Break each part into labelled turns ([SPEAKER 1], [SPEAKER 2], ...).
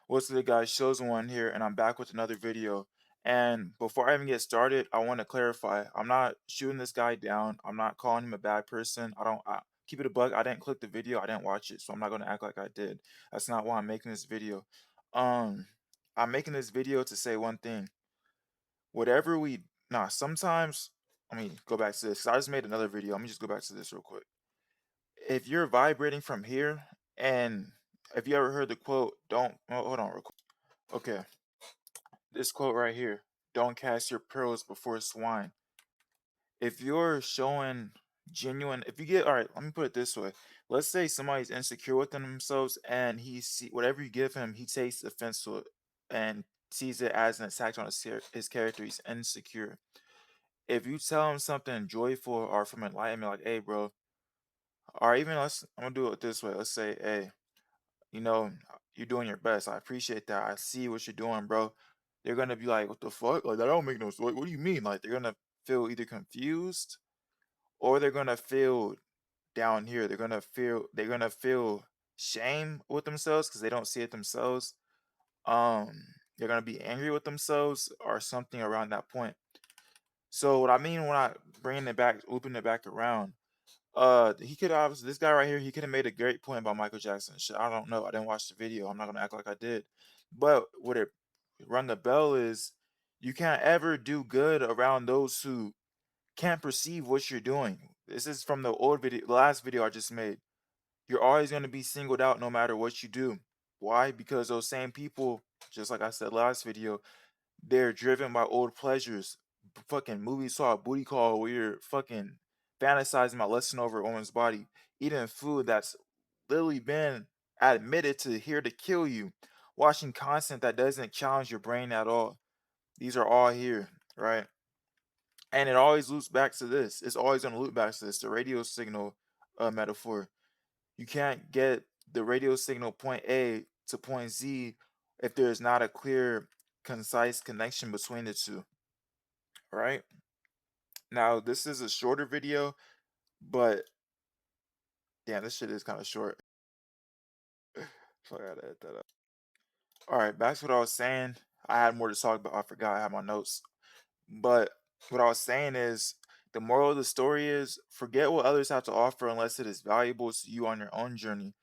[SPEAKER 1] What's good, guys? Shows one here, and I'm back with another video. And before I even get started, I want to clarify: I'm not shooting this guy down. I'm not calling him a bad person. Keep it a bug. I didn't click the video. I didn't watch it, so I'm not gonna act like I did. That's not why I'm making this video. Um, I'm making this video to say one thing. Whatever we, nah. Sometimes, let me go back to this. 'Cause I just made another video. Let me just go back to this real quick. If you're vibrating from here, and if you ever heard the quote, "Don't," oh, hold on real quick. Okay. This quote right here: "Don't cast your pearls before swine." If you're showing genuine, if you get, all right, let me put it this way. Let's say somebody's insecure within themselves and he see whatever you give him, he takes offense to it and sees it as an attack on his character. He's insecure. If you tell him something joyful or from enlightenment, like, "Hey, bro," or even I'm gonna do it this way. Let's say, "Hey, you know, you're doing your best. I appreciate that. I see what you're doing, bro." They're gonna be like, "What the fuck? Like, that don't make no sense. What do you mean?" Like, they're gonna feel either confused or they're gonna feel down here. They're gonna feel shame with themselves because they don't see it themselves. They're gonna be angry with themselves or something around that point. So what I mean when I bringing it back, looping it back around, he could obviously, this guy right here, he could have made a great point about Michael Jackson. Shit, I don't know. I didn't watch the video. I'm not gonna act like I did. But what it rung a bell is you can't ever do good around those who can't perceive what you're doing. This is from the old video, the last video I just made. You're always gonna be singled out no matter what you do. Why? Because those same people, just like I said last video, they're driven by old pleasures. Fucking movies saw a booty call where you're fucking fantasizing about lusting over a woman's body, eating food that's literally been admitted to here to kill you, watching content that doesn't challenge your brain at all. These are all here, right? And it always loops back to this. It's always gonna loop back to this. The radio signal metaphor. You can't get the radio signal point A to point Z if there's not a clear, concise connection between the two, right? Now, this is a shorter video, but damn, this shit is kind of short. So I gotta edit that up. All right, back to what I was saying. I had more to talk about. I forgot I had my notes. But what I was saying is the moral of the story is forget what others have to offer unless it is valuable to you on your own journey.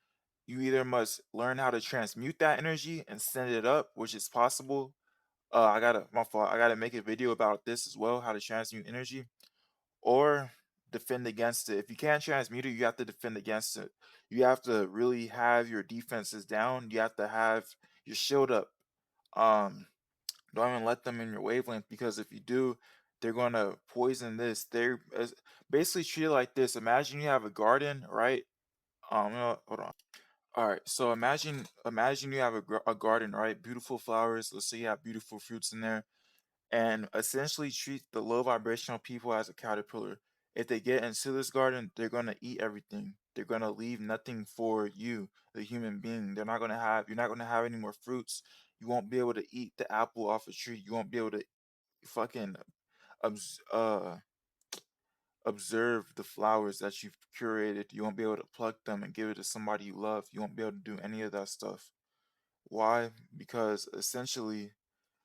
[SPEAKER 1] You either must learn how to transmute that energy and send it up, which is possible. I gotta, my fault. I gotta make a video about this as well, how to transmute energy, or defend against it. If you can't transmute it, you have to defend against it. You have to really have your defenses down. You have to have your shield up. Um, don't even let them in your wavelength because if you do, they're gonna poison this. Basically treat it like this. Imagine you have a garden, right? Hold on. All right, so imagine you have a garden, right? Beautiful flowers. Let's say you have beautiful fruits in there, and essentially treat the low vibrational people as a caterpillar. If they get into this garden, they're gonna eat everything. They're gonna leave nothing for you, the human being. You're not gonna have any more fruits. You won't be able to eat the apple off a tree. You won't be able to fucking obs- uh observe the flowers that you've curated. You won't be able to pluck them and give it to somebody you love. You won't be able to do any of that stuff. Why? Because essentially,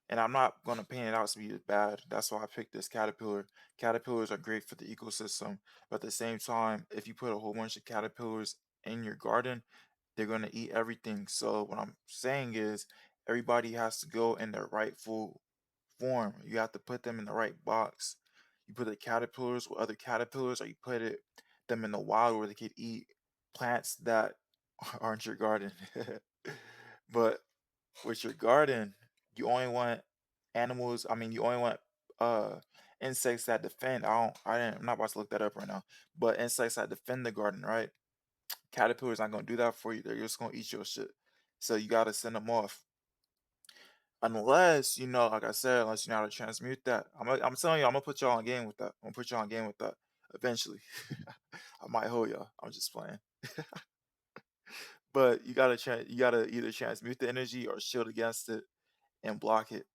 [SPEAKER 1] and I'm not going to paint it out to be bad. That's why I picked this caterpillar. Caterpillars are great for the ecosystem, but at the same time, if you put a whole bunch of caterpillars in your garden, they're going to eat everything. So what I'm saying is everybody has to go in their rightful form. You have to put them in the right box. You put the caterpillars with other caterpillars, or you put them in the wild where they could eat plants that aren't your garden. But with your garden, you only want animals. I mean, you only want uh insects that defend. I'm not about to look that up right now. But insects that defend the garden, right? Caterpillars not gonna do that for you. They're just gonna eat your shit. So you gotta send them off. Unless, like I said, unless you know how to transmute that. I'm telling you, I'm gonna put y'all on game with that. I'm gonna put y'all on game with that eventually. I might hold y'all. I'm just playing. But you gotta either transmute the energy or shield against it and block it.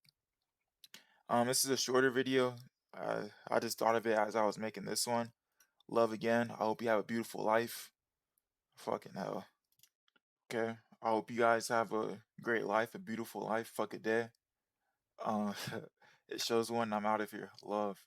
[SPEAKER 1] This is a shorter video. I just thought of it as I was making this one. Love again. I hope you have a beautiful life. Fucking hell. Okay. I hope you guys have a great life, a beautiful life. Fuck a day. Uh, it shows one. I'm out of here. Love.